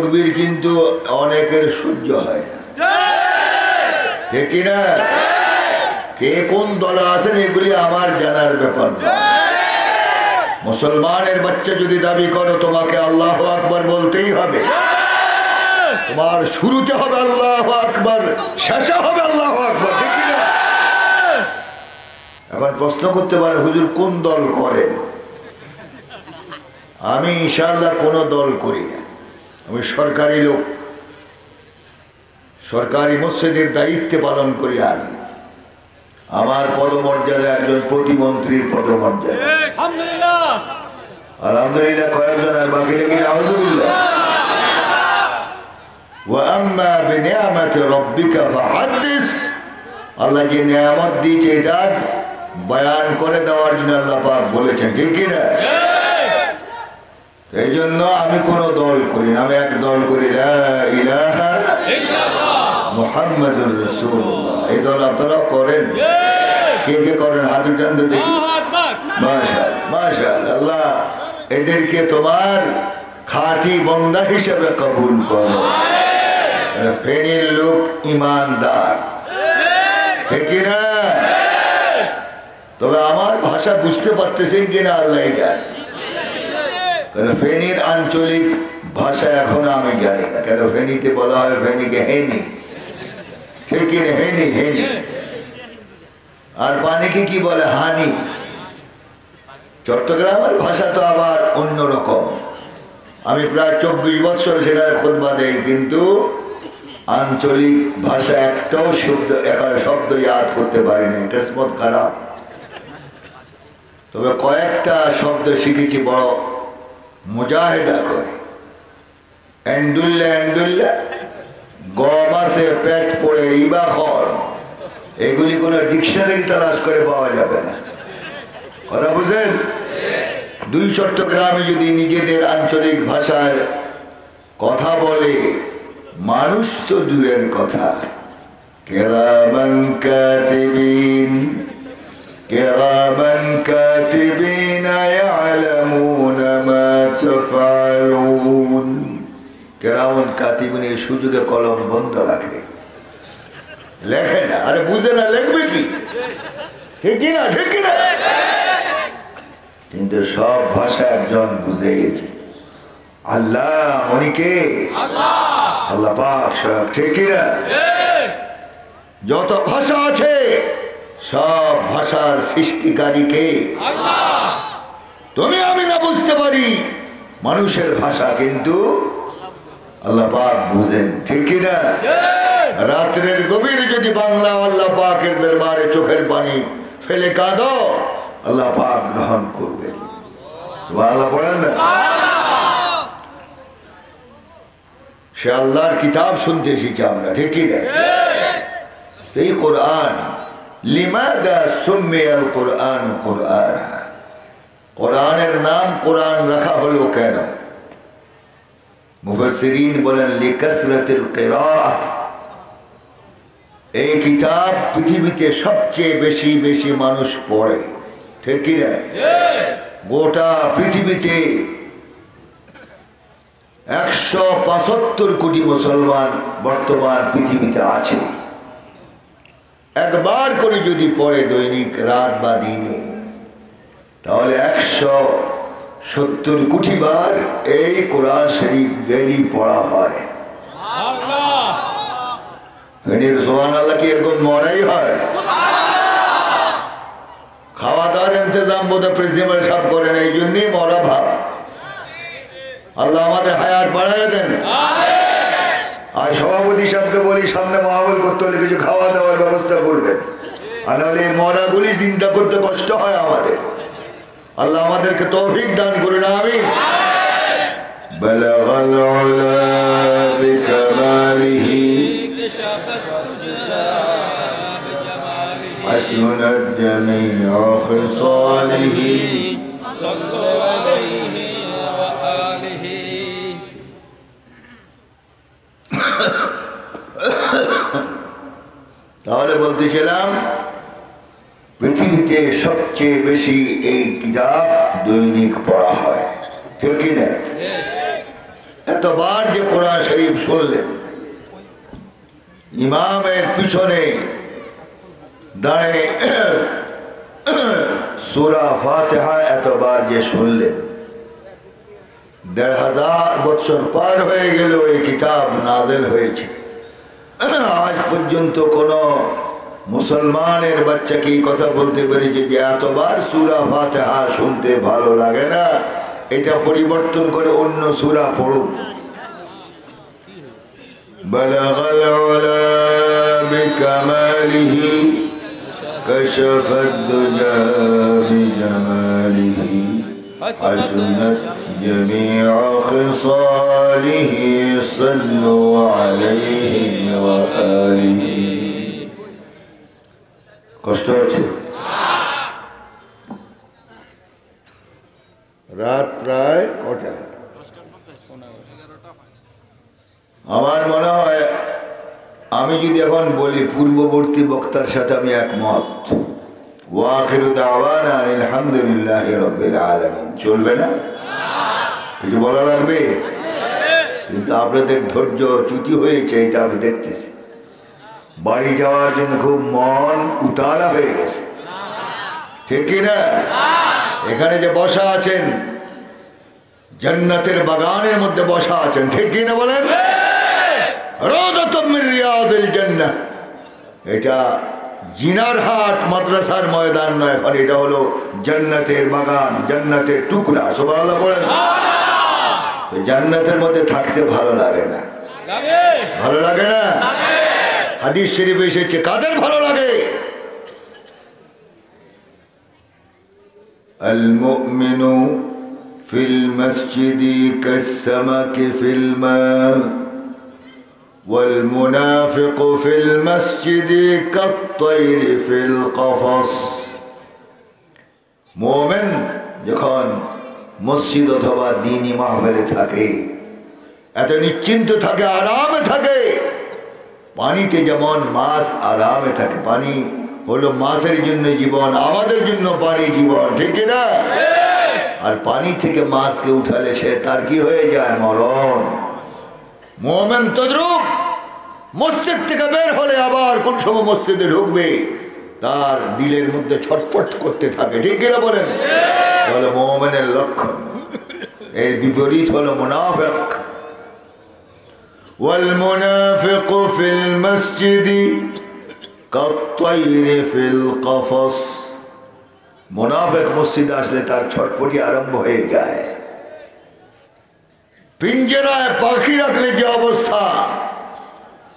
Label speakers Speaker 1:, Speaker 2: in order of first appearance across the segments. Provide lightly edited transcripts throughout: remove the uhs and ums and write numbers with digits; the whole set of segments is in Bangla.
Speaker 1: তকবীর কিন্তু অনেকের সহ্য হয় না, ঠিক কিনা? কে কোন দলে আছেন এগুলি আমার জানার ব্যাপার না। মুসলমানের বাচ্চা যদি দাবি করো তোমাকে আল্লাহু আকবার বলতেই হবে। তোমার শুরুতে হবে আল্লাহু আকবার, শেষে হবে আল্লাহু আকবার, ঠিক কিনা? এখন প্রশ্ন করতে পারে হুজুর কোন দল করেন? আমি ইনশাআল্লাহ কোনো দল করি না। আমি সরকারি লোক, সরকারি মসজিদের দায়িত্বে পালন করি। আমি আমার পদমর্যাদা একজন প্রতিমন্ত্রীর পদমর্যাদা। আলহামদুলিল্লাহ কয়েকজন, আর বাকি নাকি আলহামদুলিল্লাহ। ওয়া আম্মা বিনিআমাতি রাব্বিকা ফাহাদ্দিস, আল্লাহ যে নিয়ামত দিয়েছে এটা বয়ান করে দেওয়ার জন্য আল্লাহ পাক বলেছেন, ঠিক কিনা? এই জন্য আমি কোনো দল করি না, আমি এক দল করি, লা ইলাহা ইল্লাল্লাহ মুহাম্মাদুর রাসূলুল্লাহ। এই দল আপনারা করেন? কে কে করেন হাত উঠান তো দেখি। মাশাআল্লাহ মাশাআল্লাহ। আল্লাহ এদেরকে তোমার খাঁটি বান্দা হিসেবে কবুল করো। ফেনীর লোক ইমানদার, ঠিক কিনা? তবে আমার ভাষা বুঝতে পারতেছেন কিনা আল্লাহ জানে। ফেনীর আঞ্চলিক ভাষা এখন আমি জানি না, কেন ফেনীতে বলা হয় ফেনীকে হেনি, ঠিক কিনা? হেনি হেনি। আর পানিকে কি বলে? হানি। চট্টগ্রামের ভাষা তো আবার অন্যরকম। আমি প্রায় 24 বছর সেখানে খুতবা দেই, কিন্তু আঞ্চলিক ভাষা একটাও শব্দ ইয়াদ করতে পারিনি, কিসমত খারাপ। তবে কয়েকটা শব্দ শিখেছি বড় মুজাহিদা করে। এন্ডুল্লা এন্ডুল্লা, গম আছে পেট পড়ে, ইবা খর, এগুলি কোনো ডিকশনারি তালাশ করে পাওয়া যাবে না। কথা বুঝেন? দুই চট্টগ্রামে যদি নিজেদের আঞ্চলিক ভাষার কথা বলে, মানুষ তো দূরের কথা, কিরামান কাতিবিন কিরামান কাতিবিন ইয়ালামুনা মা তাফআলুন। কিরামান কাতিবিন এই সুযোগে কলম বন্ধ রাখে, লেখে না। আরে বুঝে না, লিখবে কি? ঠিক কিনা? ঠিক কিনা? কিন্তু সব ভাষা একজন বুঝে, আল্লাহ। উনিকে আল্লাহ পাক সব, ঠিক কিনা? যত ভাষা আছে সব ভাষার সৃষ্টিকারীকে তুমি আমি না বুঝতে পারি মানুষের ভাষা, কিন্তু আল্লাহ পাক বুঝেন, ঠিক কিনা? রাত্রের গভীরে যদি বাংলা আল্লাহ পাকের দরবারে চোখের পানি ফেলে কাঁদো, আল্লাহ পাক গ্রহণ করবেন। সুবহানাল্লাহ পড়েন না? সে আল্লাহর কিতাব শুনতে এসেছি আমরা, ঠিক কিনা? এই কোরআন, লিমাদা সুম্মিয়াল কোরআন কোরআন, কোরআনের নাম কোরআন রাখা হলো কেন? মুফাসসিরিন বলেন লিকাসরাতিল কিরাআহ। এই কিতাব পৃথিবীতে সবচেয়ে বেশি বেশি মানুষ পড়ে, ঠিক কিনা? গোটা পৃথিবীতে 175 কোটি মুসলমান বর্তমান পৃথিবীতে আছে। একবার করে যদি পড়ে দৈনিক, রাত বা দিনে, তাহলে 170 কোটি বার এই কোরআন শরীফ ডেইলি পড়া হয়। ফেনীর সুবহানাল্লাহ কি এরকম মরাই হয়? খাওয়া দাওয়ার ইন্তজাম বোধ প্রিন্সিপাল সব করেন, এই জন্যই মরা ভাব। আল্লাহ আমাদের হায়াত বাড়ায় দেন। আর সভাপতি সাহেবকে বলি সামনে মাহফিল করতে হলে কিছু খাওয়া দাওয়ার ব্যবস্থা করবেন, আর নাহলে এই মরাগুলি চিন্তা করতে কষ্ট হয় আমাদের। আল্লাহ আমাদেরকে তৌফিক দান করুন, আমিন। বালাগাল উলা বিকামালিহি হাসনাত জামিউ খিসালিহি সাল্লাল্লাহু আলাইহি ওয়া আলিহি। তাহলে বলতেছিলাম পৃথিবীতে সবচেয়ে বেশি এই কিতাব দৈনিক পড়া হয়, ঠিক কিনা? এতবার যে কোরআন শরীফ শুনলেন, ইমামের পিছনে দাঁড়িয়ে সূরা ফাতিহা এতবার যে শুনলেন, ১,৫০০ বছর পার হয়ে গেল এই কিতাব নাযিল হয়েছে, আজ পর্যন্ত কোন মুসলমানের বাচ্চাকে এই কথা বলতে পেরেছে যে এতবার সূরা ফাতিহা শুনতে ভালো লাগে না, এটা পরিবর্তন করে অন্য সূরা পড়ুন। বালাগাল উলা বিকামালিহি কাশাফাদ দুজা বিজামালিহি হাসনাত জামিউ খিসালিহি সাল্লু আলাইহি ওয়া আলিহি। কষ্ট হচ্ছে? রাত প্রায় কটা? আমার মনে হয় আমি যদি এখন বলি পূর্ববর্তী বক্তার সাথে আমি একমত, ওয়া আখিরু দাওয়ানা আলহামদুলিল্লাহি রাব্বিল আলামিন, চলবে না? কিছু বলা লাগবে? কিন্তু আপনাদের ধৈর্য চ্যুতি হয়েছে, এটা আমি দেখতেছি। বাড়ি যাওয়ার জন্য খুব মন উতালা হয়ে গেছে, ঠিক কিনা? এখানে যে বসা আছেন জান্নাতের বাগানের মধ্যে বসা আছেন, ঠিক কিনা বলেন? রাউযাতুম মিন রিয়াদিল জান্নাহ। এটা জিনারহাট মাদ্রাসার ময়দান নয়, এখন এটা হলো জান্নাতের বাগান, জান্নাতের টুকরা। সুবহানাল্লাহ বলেন। জান্নাতের মধ্যে থাকতে ভালো লাগে না? ভালো লাগে না? হাদিস শরীফে এসেছে কাদের ভালো লাগে? আল মুমিনু ফিল মসজিদি কাসসামাকি ফিল মা ওয়াল মুনাফিকু ফিল মসজিদি কাত-তায়রি ফিল কফস। মুমিন যখন মসজিদ অথবা দ্বীনি মাহফিলে থাকে এত নিশ্চিন্ত থাকে, আরামে থাকে। পানিতে যেমন মাছ আরামে থাকে, পানি হলো মাছের জন্য জীবন, আমাদের জন্য পানি জীবন, ঠিক না? আর পানি থেকে মাছকে উঠালে সে তার কি হয়ে যায়? মরণ। মুমিন তদ্রূপ মসজিদ থেকে বের হলে আবার কোন সময় মসজিদে ঢুকবে তার দিলের মধ্যে ছটফট করতে থাকে, ঠিক কিনা বলেন? তাহলে মুমিনের লক্ষণ। এর বিপরীত হলো মুনাফিক। والمنافق في المسجد كالطير في القفص। মুনাফিক মসজিদে আসলে তার ছটফটি আরম্ভ হয়ে যায়। পিঞ্জরায় পাখি রাখলে যে অবস্থা,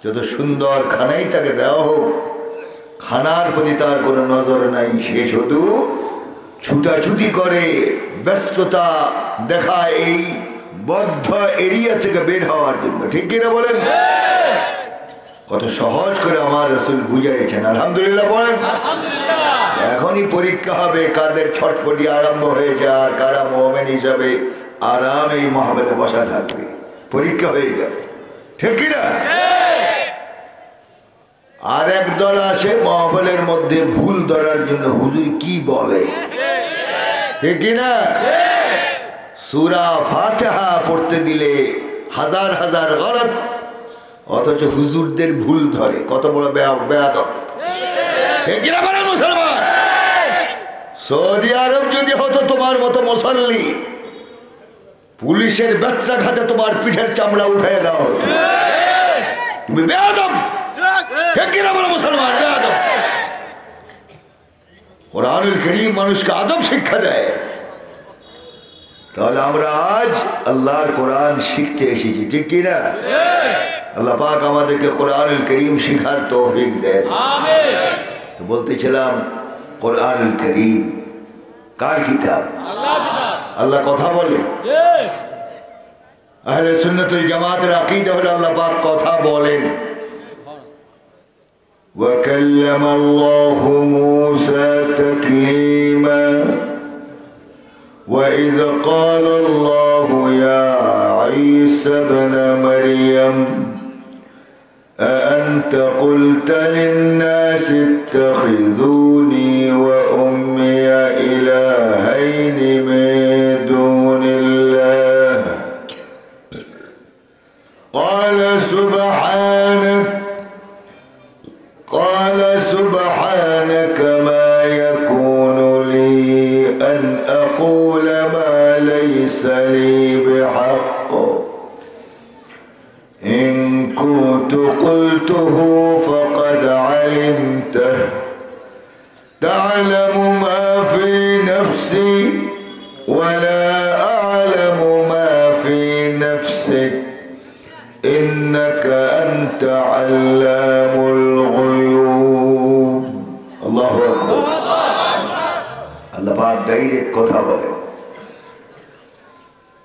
Speaker 1: যত সুন্দর খানাই তাকে দেওয়া হোক, খানার প্রতি তার কোনো নজর নাই, সে শুধু ছুটাছুটি করে, ব্যস্ততা দেখায় এই বদ্ধ এরিয়া থেকে বের হওয়ার জন্য, ঠিক কিনা বলেন? কত সহজ করে আমার রাসূল বুঝাইছেন, আলহামদুলিল্লাহ বলেন। এখনই পরীক্ষা হবে কাদের ছটফটি আরম্ভ হয়ে যায় আর কারা মুমিন হিসাবে আরাম এই মাহফিলে বসা থাকবে। পরীক্ষা হয়ে যাবে, ঠিক কিনা? আর এক দল আসে মাহফিলের মধ্যে ভুল ধরার জন্য, হুজুর কি বলে, ঠিক কিনা? সূরা ফাতিহা পড়তে দিলে হাজার হাজার গলত, অথচ হুজুরদের ভুল ধরে। কত বড় বেয়াদব, ঠিক কিনা বলেন মুসলমান? সৌদি আরব যদি হতো তোমার মতো মুসল্লি, পুলিশের বেত্রাঘাতে তোমার পিঠের চামড়া উঠাই দেওয়া হতো। তুমি বেয়াদব, ঠিক কিনা বলো মুসলমান? বেয়াদব। কোরআনুল কারীম মানুষকে আদব শিক্ষা দেয়। তাহলে আমরা আজ আল্লাহর কোরআন শিখতে এসেছি, ঠিক কিনা? আল্লাহ পাক আমাদেরকে কোরআনুল কারীম শিখার তৌফিক দেন। তো বলতেছিলাম কোরআনুল কারীম কার কিতাব? আল্লাহ কথা বলে। আহলে সুন্নাত ওয়াল জামাতের আকীদা হলো আল্লাহ পাক কথা বলেন। ওয়া কাল্লামা আল্লাহু মূসা তাকলীমা وإذ قال الله يا عيسى ابن مريم أأنت قلت للناس اتخذوني وأمي إلهين من دون الله سبحانك ما يكون لي أن أقول ما ليس لي بحق إن كنت قلته فقد علمته تعلم ما في نفسي ولا أعلم ما في نفسك إنك أنت علام الغيوب الله أكبر الله পাক ডাইরেক্ট কথা বলেন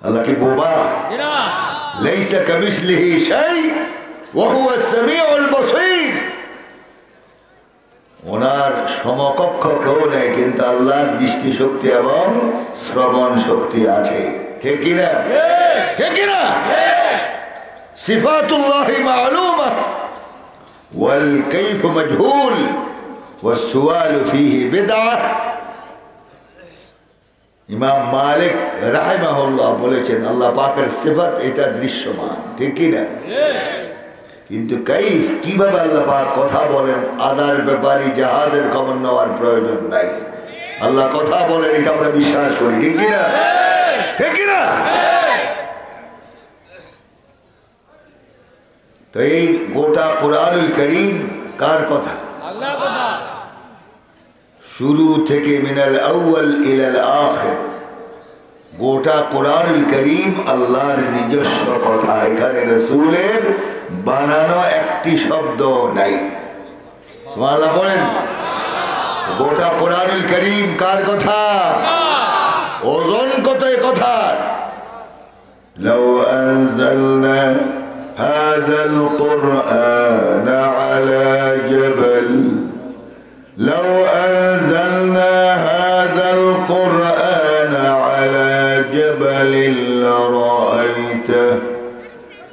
Speaker 1: আল্লাহ কি বোবা ليس كمثله شيء وهو السميع البصير ওনার সমকক্ষ কেউ নেই কিন্তু আল্লাহর দৃষ্টি শক্তি এবং শ্রবণ শক্তি আছে ঠিক কি না ঠিক কি না সিফাতুল্লাহি মা'লুমা ওয়াল কাইফ মাজহুল ওয়াস-সুআলু ফীহি বিদআহ ইমাম মালিক রাহিমাহুল্লাহ বলেছেন আল্লাহ পাকের সিফাত এটা দৃশ্যমান ঠিক কি না কিন্তু কাইফ কিভাবে আল্লাহ পাক কথা বলেন আদার ব্যাপারে জাহাজের খবর নেওয়ার প্রয়োজন নাই আল্লাহ কথা বলেন এটা আমরা বিশ্বাস করি ঠিক কি না ঠিক কি না তো এই গোটা কুরআনুল কারীম কার কথা আল্লাহর কথা শুরু থেকে মিনাল আউয়াল ইলাল আখির গোটা কুরআনুল কারীম আল্লাহর নিজস্ব কথা এখানে রাসূলের বানানো একটি শব্দ নাই সুবহানাল্লাহ বলেন গোটা কুরআনুল কারীম কার কথা ওজন কত এই কথা লাউ আনজালনা হাযাল কুরআন আলা জাবাল লাউ আনজালনা হাযাল কুরআন আলা জাবাল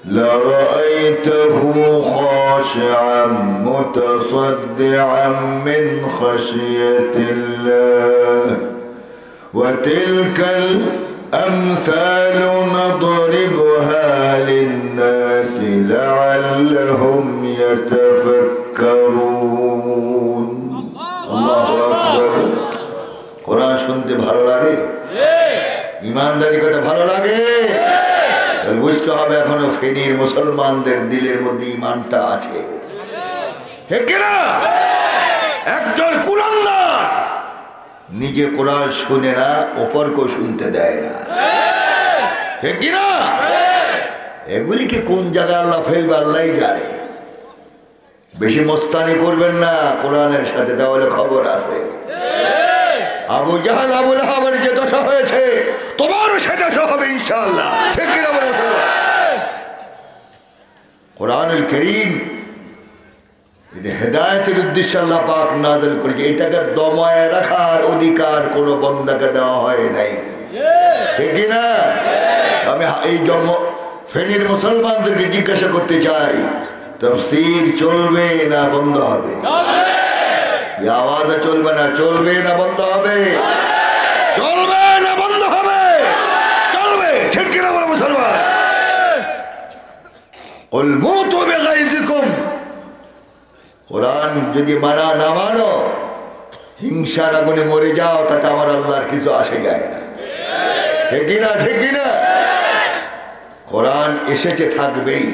Speaker 1: لرأيته خاشعا متصدعا من خشية الله وتلك الأمثال نضربها للناس لعلهم يتفكرون الله أكبر قرآن শুনতে ভালো লাগে ইমানদারি কথা ভালো লাগে বুঝতে হবে এখনো ফেনীর মুসলমানদের দিলের মধ্যে ঈমানটা আছে ঠিক না একজন কুরআনদার নিজে কোরআন শুনে না অপরকে শুনতে দেয় না ঠিক না এগুলি কি কোন জায়গায় আল্লাহ ফেলবে আল্লাহই জানে বেশি মস্তানি করবেন না কোরআনের সাথে তাহলে খবর আছে আবু জাহাল আবু লাহাবের যে দশা হয়েছে তোমারও সেটা হবে ইনশাআল্লাহ ঠিক কি না বলেন কুরআনুল কারীম এটা হেদায়েতের উদ্দেশ্যে আল্লাহ পাক নাযিল করেছে এটাকে দমায় রাখার অধিকার কোনো বান্দাকে দেওয়া হয় নাই ঠিক কি না আমি এই ফেনীর মুসলমানদেরকে জিজ্ঞাসা করতে চাই তাফসীর চলবে না বন্ধ হবে আওয়াজ চলবে না চলবে না বন্ধ হবে চলবে না বন্ধ হবে চলবে ঠিক কি না মুসলমান কুল মুতু বিগাইজিকুম কোরআন যদি মানা না মানো হিংসার আগুনে মরে যাও তাতে আমার আল্লাহর কিছু আসে যায় না ঠিক কি না ঠিক কি না কোরআন এসেছে থাকবেই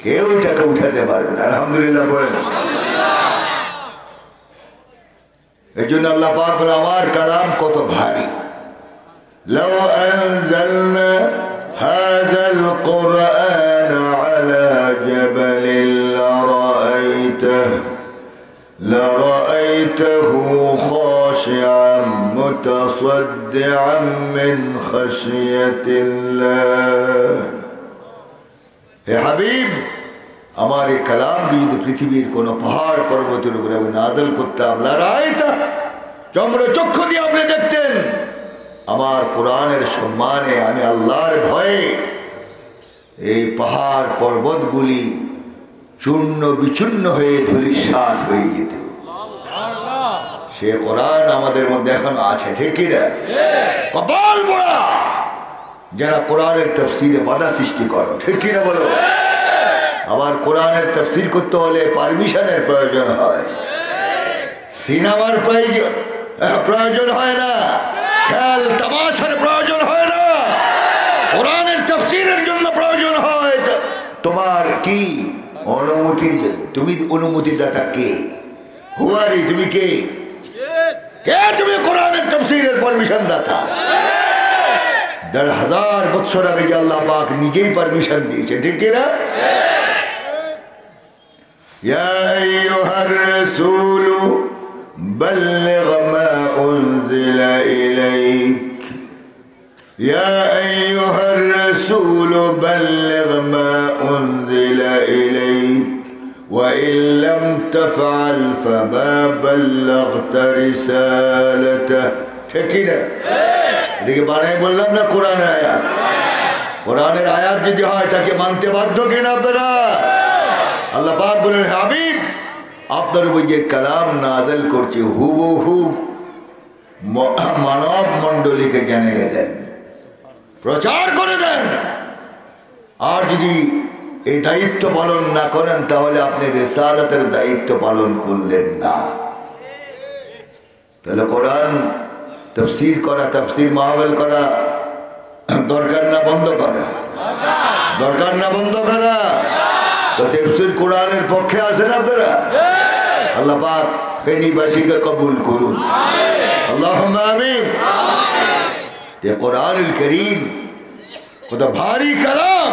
Speaker 1: কেউ এটাকে উঠাতে পারবে না আলহামদুলিল্লাহ বলেন এজন্য আল্লাহ পাক বলে আমার কালাম কত ভারী লাউ আনজালনা হাযাল কুরআন আলা জাবালিন লারাআইতাহু খাশি'আন মুতাসাদ্দি'আন মিন খাশিয়াতিল্লাহ হে হাবিব আমার এই কালামকে যদি পৃথিবীর কোনো পাহাড় পর্বতের উপরে আমি নাযিল করতাম লারাআইতা চক্ষু দিয়ে আপনি দেখতেন আমার কোরআনের সম্মানে আমি আল্লাহর ভয়ে এই পাহাড় পর্বতগুলি চূর্ণ বিচূর্ণ হয়ে ধূলিসাৎ হয়ে যেত সে কোরআন আমাদের মধ্যে এখন আছে ঠিক কি না কপাল পোড়া যারা কোরআনের তাফসীরে বাধা সৃষ্টি করো ঠিক কি না বলো আবার কোরআনের তাফসীর করতে হলে পারমিশনের প্রয়োজন হয় সিনেমার প্রয়োজন হয় না, খেল তামাশার প্রয়োজন হয় না, কোরআনের তাফসীরের জন্য প্রয়োজন হয় তোমার কি অনুমতির জন্য। তুমি অনুমতিদাতা কে? হুয়ারি, তুমি কে? কে তুমি কোরআনের তাফসীরের পারমিশন দাতা? ১,৫০০ বছর আগে যে আল্লাহ পাক নিজেই পারমিশন দিয়েছে, ঠিক কিনা? ইয়া আইয়ুহার রাসূলু বাল্লিগ মা উনজিলা ইলাইক, ইয়া আইয়ুহার রাসূলু বাল্লিগ মা উনজিলা ইলাইক ওয়া ইন লাম তাফআল ফামা বাল্লাগতা রিসালাতাহ। ঠিক কিনা? এদিকে বানাই বললাম না কোরআনের আয়াত। কোরআনের আয়াত যদি হয় তাকে মানতে বাধ্য কিনা আপনারা? আল্লাহ পাক বলেন, হাবিব আপনার উপর যে কালাম নাযিল করছে হুবহু মানব মণ্ডলীকে জানিয়ে দেন, প্রচার করে দেন। আর যদি এই দায়িত্ব পালন না করেন তাহলে আপনি রিসালাতের দায়িত্ব পালন করলেন না। তাহলে কোরআন তাফসীর করা, তাফসীর মাহফিল করা দরকার না বন্ধ করা? দরকার না বন্ধ করা? তো তাফসীর কোরআনের পক্ষে আছেন আপনারা? আল্লাহ পাক ফেনীবাসীকে কবুল করুন, আল্লাহুম্মা আমিন। ये कुरानुल करीम कत भारी कलाम,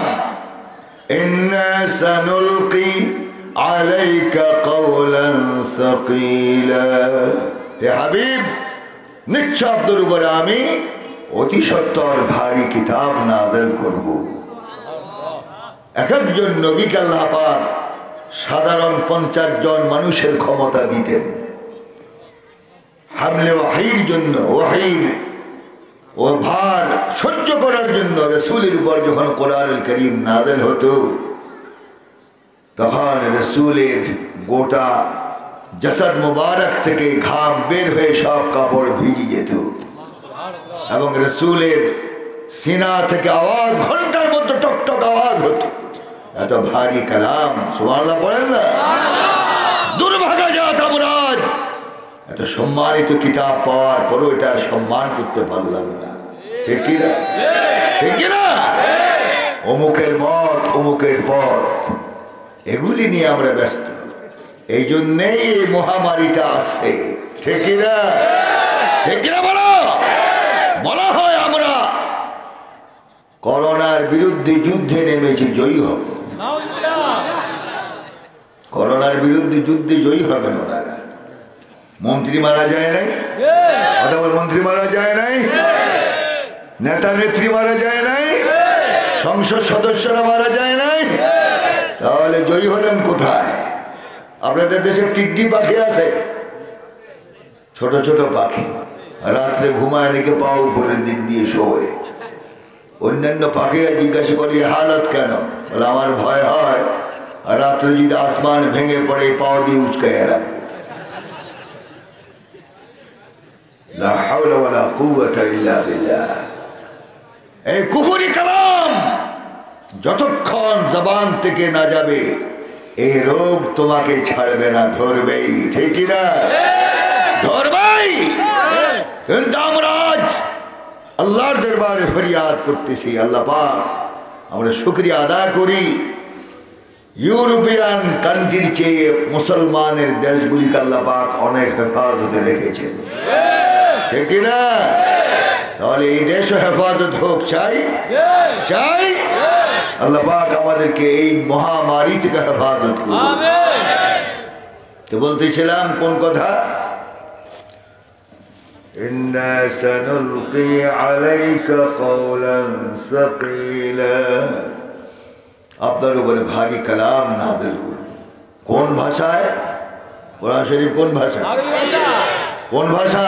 Speaker 1: इन्ना सनुल्की अलैका कौलन सकीला। हे हबीब निश्चय আপনার উপরে আমি অতি সত্তর ভারী কিতাব নাযিল করব। এক একজন নবীকে আল্লাহ পাক সাধারণ 50 জন মানুষের ক্ষমতা দিতেন হামলে ওয়াহির জন্য, ওয়াহির ও ভার সহ্য করার জন্য। রাসূলের উপর যখন কোরআনুল কারীম নাযিল হতো তখন রাসূলের গোটা জাসাদ মুবারক থেকে ঘাম বের হয়ে সব কাপড় ভিজে যেত এবং রাসূলের সিনা থেকে আওয়াজ ঘন্টার মতো টকটক আওয়াজ হতো। এত ভারী কালাম, সুবহানাল্লাহ বলেন না? দুর্ভাগা জাত আমরা আজ এত সম্মানিত কিতাব পাওয়ার পরও এটার সম্মান করতে পারলাম না। ঠিক কিনা? ঠিক কিনা? অমুকের মত, অমুকের পথ, এগুলি নিয়ে আমরা ব্যস্ত। এই জন্যেই এই মহামারীটা আছে। ঠিক কিনা? ঠিক কিনা বলো? বলা হয় আমরা করোনার বিরুদ্ধে যুদ্ধে নেমেছি, জয়ী হব। করোনার বিরুদ্ধে যুদ্ধে জয়ী হবেন ওনারা। মন্ত্রী মারা যায় নাই, অথবা মন্ত্রী মারা যায় নাই, নেতা নেত্রী মারা যায় নাই, সংসদ সদস্যরা মারা যায় নাই, তাহলে জয়ী হলেন কোথায়? আপনাদের দেশে টিকটি পাখি আছে, ছোট ছোট পাখি, রাত্রে ঘুমায় রেখে পাও উপরের দিক দিয়ে শোয়। অন্যান্য পাখিরা জিজ্ঞাসা করি হালত কেন? বলে আমার ভয় হয় আর রাত্রে যদি আসমান ভেঙে পড়ে পাও দিয়ে উচকায় রাখবো। লা হাওলা ওয়ালা কুওয়াতা ইল্লা বিল্লাহ। এই কুফরি কালাম যতক্ষণ জবান থেকে না যাবে এই রোগ তোমাকে ছাড়বে না, ধরবেই। ঠিক কিনা? ধরবেই। কিন্তু আমরা আজ আল্লাহর দরবারে ফরিয়াদ করতেছি, আল্লাহ পাক আমরা শুকরিয়া আদায় করি। ইউরোপিয়ান কান্ট্রির চেয়ে মুসলমানের দেশগুলিকে আল্লাহ পাক অনেক হেফাজতে রেখেছেন। ঠিক কিনা? তাহলে এই দেশও হেফাজত হোক, চাই চাই। আল্লাহ পাক আমাদেরকে এই মহামারী থেকে হেফাজত করুন। তো বলতেছিলাম কোন কথা? ইন্না সানুলকি আলাইকা কওলান সাকিলা। আপনার উপরে ভারী কালাম নাযিল করব। কোন ভাষায়? কোরআন শরীফ কোন ভাষা? কোন ভাষা?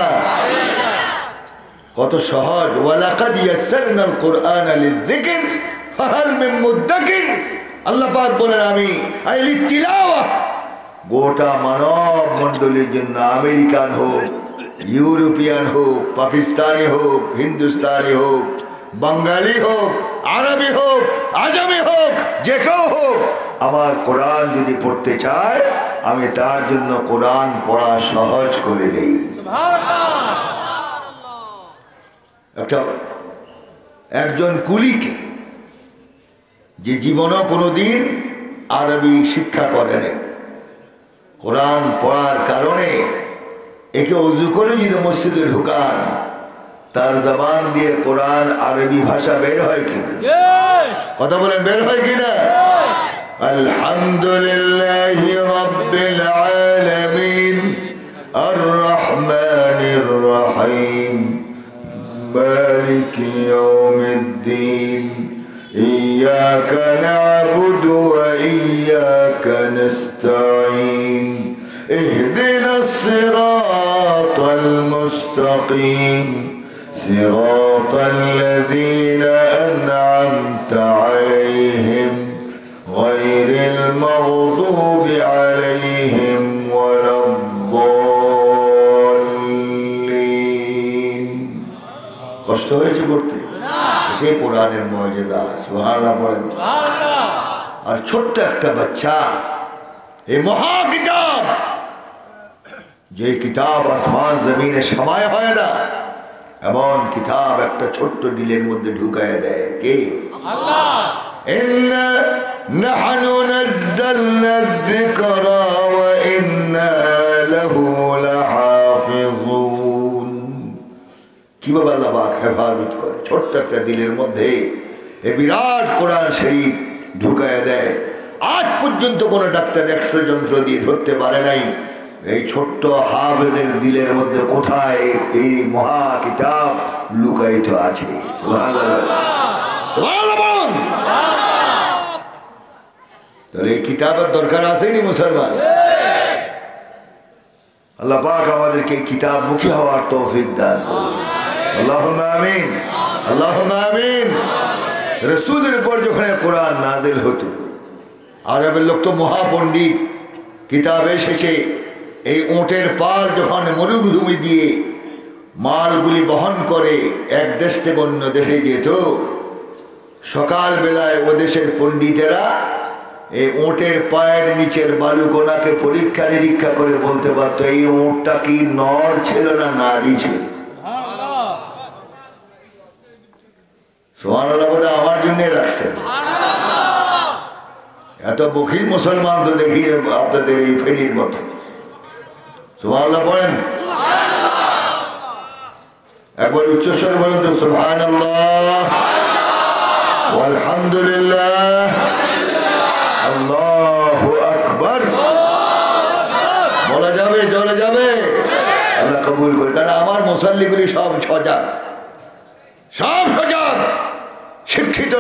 Speaker 1: কত সহজ। ওয়ালাকাদ ইয়াসসারনাল কুরআনা লিযিকর ফাহাল মিন মুদ্দাকির। আল্লাহ পাক বলেন আমি লিতিলাওয়া গোটা মানব মণ্ডলীর জন্য, আমেরিকান হোক, ইউরোপিয়ান হোক, পাকিস্তানি হোক, হিন্দুস্তানি হোক, বাঙালি হোক, আরবি হোক, আজামি হোক, যে কেউ হোক, আমার কোরআন যদি পড়তে চায় আমি তার জন্য কোরআন পড়া সহজ করে দেই। একজন কুলিকে যে জীবনও কোনোদিন আরবি শিক্ষা করেনি, কোরআন পড়ার কারণে একে উজু করে যদি মসজিদে ঢুকান, তার জবান দিয়ে কোরআন আরবি ভাষা বের হয় কিনা? কথা বলেন, বের হয় কিনা? আলহামদুলিল্লাহি রাব্বিল আলামিন আর রহমানির রহিম মালিকি ইয়াউমিদ্দিন ইয়্যাকা না'বুদু ওয়া ইয়্যাকা নাস্তাঈন ইহদিনাস সিরাতাল মুস্তাকিম সিরাতাল লাযীনা আন'আমতা আলাইহিম গায়রিল মাগদুবি আলাইহিম ওয়ালাদ-দাল্লিন। কষ্ট হয়েছে পড়তে? এটাই কোরআনের মুজিজা। সুবহানাল্লাহ পড়েন। আর ছোট্ট একটা বাচ্চা এই মহা কিতাব, যে কিতাব আসমান জমিনে সমায় হয় না, এমন কিতাব একটা ছোট্ট দিলের মধ্যে ঢুকায় দেয় কে? আল্লাহ। ইন্না নাহনু নাযালনা যিকরা ওয়া ইন্না লাহু লাহাফিজুন। কিভাবে আল্লাহ পাক হেফাজত করে ছোট্ট একটা দিলের মধ্যে এই বিরাট কোরআন শরীফ ঢুকায় দেয়। আজ পর্যন্ত কোনো ডাক্তার এক্সরে যন্ত্র দিয়ে ধরতে পারে নাই এই ছোট্ট হাফেজের দিলের মধ্যে কোথায় এই মহা কিতাব লুকায়িত আছে। তাহলে এই কিতাবের দরকার আসেনি মুসলমান? আল্লাহ পাক আমাদেরকে এই কিতাব মুখী হওয়ার তৌফিক দান করুন। আল্লাহুম্মা আমিন, আল্লাহুম্মা আমিন। রাসূলের উপর যখন কোরআন নাযিল হতো, আরবের লোক তো মহাপণ্ডিত, কিতাবে এসেছে এই উটের পাল যখন মরুভূমি দিয়ে মালগুলি বহন করে এক দেশ থেকে অন্য দেশে যেত, সকালবেলায় ও দেশের পণ্ডিতেরা এই উটের পায়ের নিচের বালুকণাকে পরীক্ষা নিরীক্ষা করে বলতে পারতো এই উটটা কি নর ছিল না নারী ছিল। সুবহানাল্লাহ বলে আমার জন্য রাখছেন। এত বখিল মুসলমান তো দেখি আপনাদের এই ফেরির মতো। সুবহানাল্লাহ বলেন, একবার উচ্চস্বরে বলেন তো সুবহানাল্লাহ আলহামদুলিল্লাহ আল্লাহু আকবার। বলা যাবে, চলে যাবে। আল্লাহ কবুল করে। কারণ আমার মুসল্লিগুলি সব সজাগ, সব সজাগ, শিক্ষিত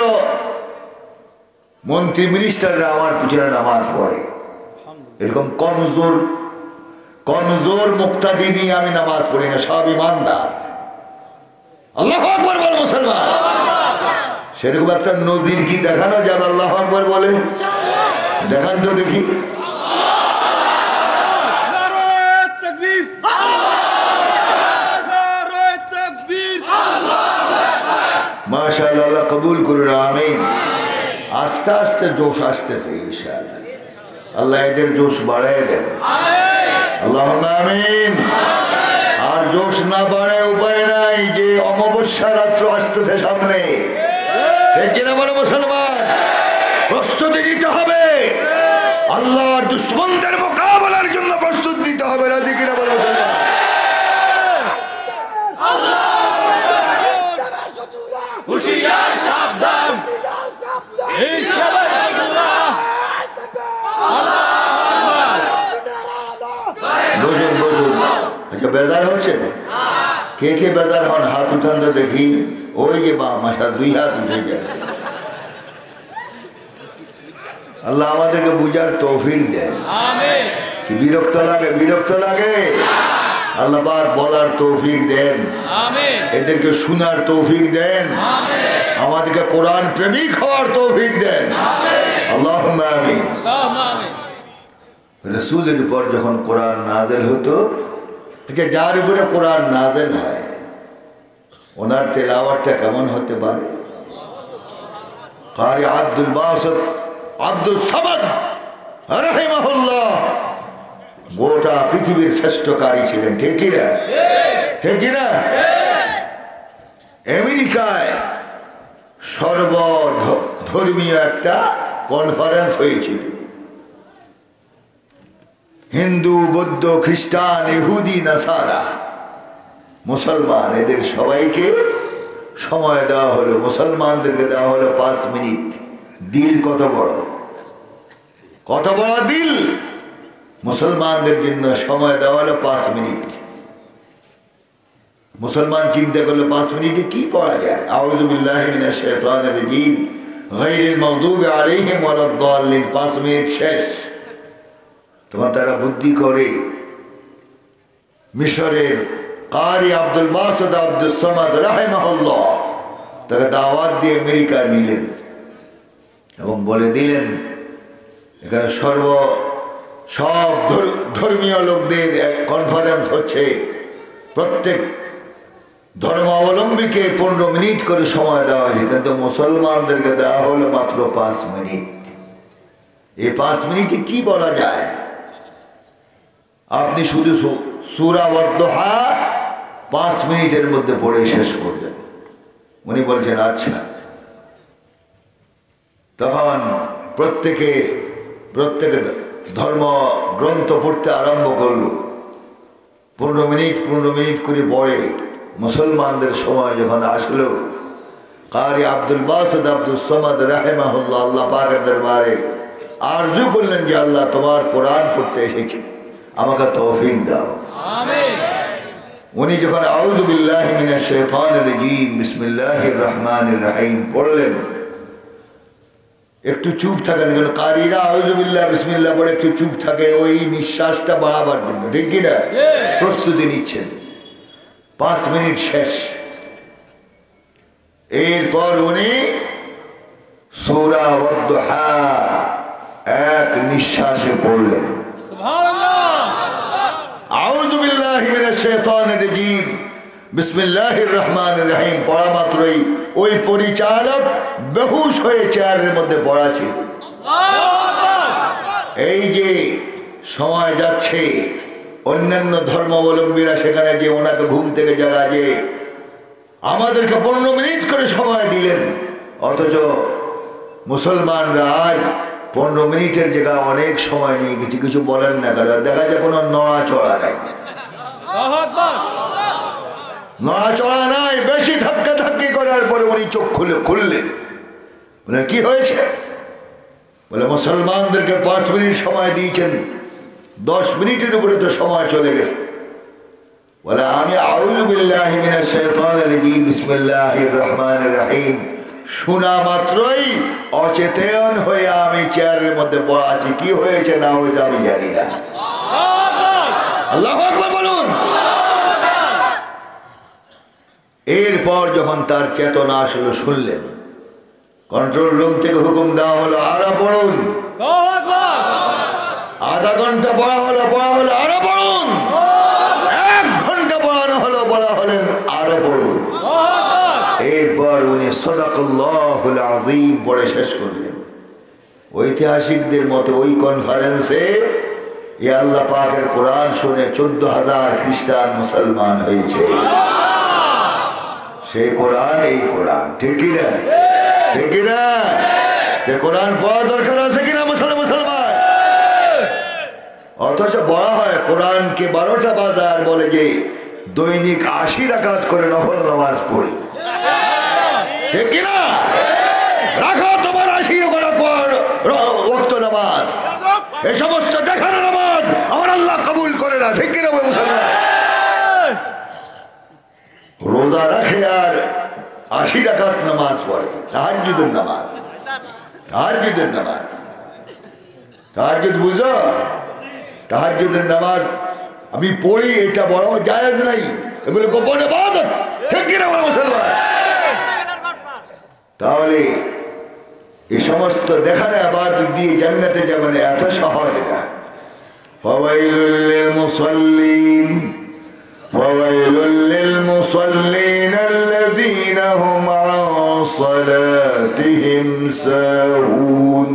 Speaker 1: মন্ত্রী মিনিস্টাররা আমার পিছনে নামাজ পড়ে। এরকম কমজোর মুক্তাদি নিয়ে আমি নামাজ পড়ি না, সব ইমানদার। আল্লাহু আকবার বল মুসলমান। সেরকম একটা নজির কি দেখানো যাবে? আল্লাহু আকবার বলে দেখান তো দেখি। মাশাআল্লাহ, আল্লাহ কবুল করুন, আমিন। আস্তে আস্তে জোশ আসতেছে ইনশাআল্লাহ। আল্লাহ এদের জোশ বাড়ায় দেন, আল্লাহুম্মা আমিন। আর জোশ না বাড়ে উপায় নাই, যে অমাবস্যা রাত্র আসতেছে সামনে, ঠিক কিনা বলে মুসলমান? প্রস্তুতি নিতে হবে, আল্লাহর দুশমনদের মোকাবেলার জন্য প্রস্তুত নিতে হবে, রাজি কিনা বলে মুসলমান? হুশিয়ার সাবধান, বসুন বসুন। আচ্ছা, বেজার হচ্ছেন? কে কে বেজার হন হাত উঠান তো দেখি। ওই যে বা মাসার দুই হাত উঠে যায়। আল্লাহ আমাদেরকে বুঝার তৌফিক দেন। কি বিরক্ত লাগে? বিরক্ত লাগে? আল্লাহ পাক বলার তৌফিক দেন, এদেরকে শোনার তৌফিক দেন, আমাদেরকে কোরআন প্রেমিক হওয়ার তৌফিক দেন। আল্লাহুম্মা আমিন। রাসূলের উপর যখন কোরআন নাযিল হতো, যার উপরে কোরআন নাযিল হয় ওনার তেলাওয়াতটা কেমন হতে পারে? কারি আব্দুল বাসিত আব্দুস সামাদ রাহিমাহুল্লাহ গোটা পৃথিবীর শ্রেষ্ঠকারী ছিলেন, ঠিক কিনা? ঠিক কিনা? আমেরিকায় সর্বধর্মীয় একটা কনফারেন্স হয়েছিল। হিন্দু, বৌদ্ধ, খ্রিস্টান, ইহুদি, নাসারা, মুসলমান, এদের সবাইকে সময় দেওয়া হলো। মুসলমানদেরকে দেওয়া হলো 5 মিনিট। দিল কত বড়, কত বড় দিল! মুসলমানদের জন্য সময় দেওয়া হলো 5 মিনিট। মুসলমান চিন্তা করলো 5 মিনিটে কি পড়া যায়? আউযু বিল্লাহি মিনাশ শাইতানির রাজীম গায়রিল মাগদুবি আলাইহিম ওয়ালাদ-দাল্লিন। 5 মিনিট শেষ। তখন তারা বুদ্ধি করে মিশরের কারি আব্দুল বাসিত আব্দুস সামাদ রাহিমাহুল্লাহ তারা দাওয়াত দিয়ে আমেরিকা নিলেন এবং বলে দিলেন এখানে সব ধর্মীয় লোকদের এক কনফারেন্স হচ্ছে, প্রত্যেক ধর্মাবলম্বীকে 15 মিনিট করে সময় দেওয়া হয়েছে, কিন্তু মুসলমানদেরকে দেওয়া হলো মাত্র 5 মিনিট। এই 5 মিনিটে কি বলা যায়? আপনি শুধু সূরা ওয়াদ-দুহা 5 মিনিটের মধ্যে পড়ে শেষ করবেন। উনি বলছেন আচ্ছা। তখন প্রত্যেকে ধর্ম গ্রন্থ পড়তে আরম্ভ করল। 15 মিনিট করে পড়ে মুসলমানদের সময় যখন আসলো, কারি আব্দুল বাসিত আব্দুস সামাদ রাহিমাহুল্লাহ আল্লাহ পাকের দরবারে আরজু করলেন যে আল্লাহ, তোমার কোরআন পড়তে এসেছি, আমাকে তৌফিক দাও। আমিন। উনি যখন আউযু বিল্লাহি মিনাশ শাইতানির রাজীম বিসমিল্লাহির রহমানির রহিম পড়লেন, একটু চুপ থাকার জন্য, কারীরা আউযু বিল্লাহ বিসমিল্লাহ পড়ে একটু চুপ থাকে ওই নিঃশ্বাসটা বাড়াবার জন্য, ঠিক কিনা? প্রস্তুতি নিচ্ছেন। 5 মিনিট শেষ। এরপর উনি সূরা ওয়াদ-দুহা এক নিঃশ্বাসে পড়লেন। আউযু বিল্লাহি মিনাশ শাইতানির রাজীম বিসমিল্লাহির রহমানির রহিম পড়া মাত্রই ওই পরিচালক বেহুশ হয়ে চেয়ারের মধ্যে পড়া ছিল। এই যে সময় যাচ্ছে, অন্যান্য ধর্মাবলম্বীরা সেখানে যে ওনাকে ঘুম থেকে জাগা যে আমাদেরকে 15 মিনিট করে সময় দিলেন, অথচ মুসলমানরা আজ 15 মিনিটের জায়গায় অনেক সময় নিয়ে কিছু বলেন না, কারণ দেখা যায় কোনো নড়াচড়া নাই, নড়াচড়া নাই। বেশি ধাক্কি করার পরে উনি চোখ খুললেন। বলে কি হয়েছে? বলে মুসলমানদেরকে 5 মিনিট সময় দিয়েছেন, 10 মিনিটের উপরে তো সময় চলে গেছে। বলে আমি আউযু বিল্লাহি মিনাশ শাইতানির রাজীম বিসমিল্লাহির রহমানির রহিম শোনা মাত্রই অচেতন হয়ে আমি চেয়ারের মধ্যে পড়া আছি। কি হয়েছে না হয়েছে আমি জানি না। আল্লাহু আকবার বলুন। এরপর যখন তার চেতনা আসলে শুনলেন, কন্ট্রোল রুম থেকে হুকুম দেওয়া হলো আরো পড়ুন। আধা ঘন্টা পড়া হলো আরো পড়ুন। 1 ঘন্টা পড়ানো হলো, বলা হলেন আরো পড়ুন। এরপর উনি সাদাকাল্লাহুল আযীম পড়ে শেষ করলেন। ঐতিহাসিকদের মতে ওই কনফারেন্সে আল্লাহ পাকের কোরআন শুনে 14,000 খ্রিস্টান মুসলমান হয়েছে। সেই কোরআন এই কোরআন, ঠিক কিনা? ঠিক কিনা? কোরআন পড়া দরকার আছে কিনা মুসলমান? অথচ বলা হয় কোরআনকে 12টা বাজার বলে যে দৈনিক 80 রাকাত করে নফল নামাজ পড়ি, ঠিক কিনা? রাখো তোমার 80 ওয়াক্ত নামাজ, এই সমস্ত দেখানো নামাজ আমার আল্লাহ কবুল করে না, ঠিক কিনা মুসলমান? রোজা রাখে আর 80 রাকাত নামাজ পড়ে, তাহাজ্জুদের নামাজ। তাহাজ্জুদ বুঝো? তাহাজ্জুদের নামাজ আমি পড়ি, এটা বড় জায়েজ নাই, এগুলো গোপন ইবাদত, ঠিক কিনা মুসলমান? তাহলে এই সমস্ত দেখানো ইবাদত দিয়ে জান্নাতে যাবেন এত সহজ না। ফাওয়াইলুল লিল মুসাল্লিন আল্লাযীনা হুম আন সালাতিহিম সাহুন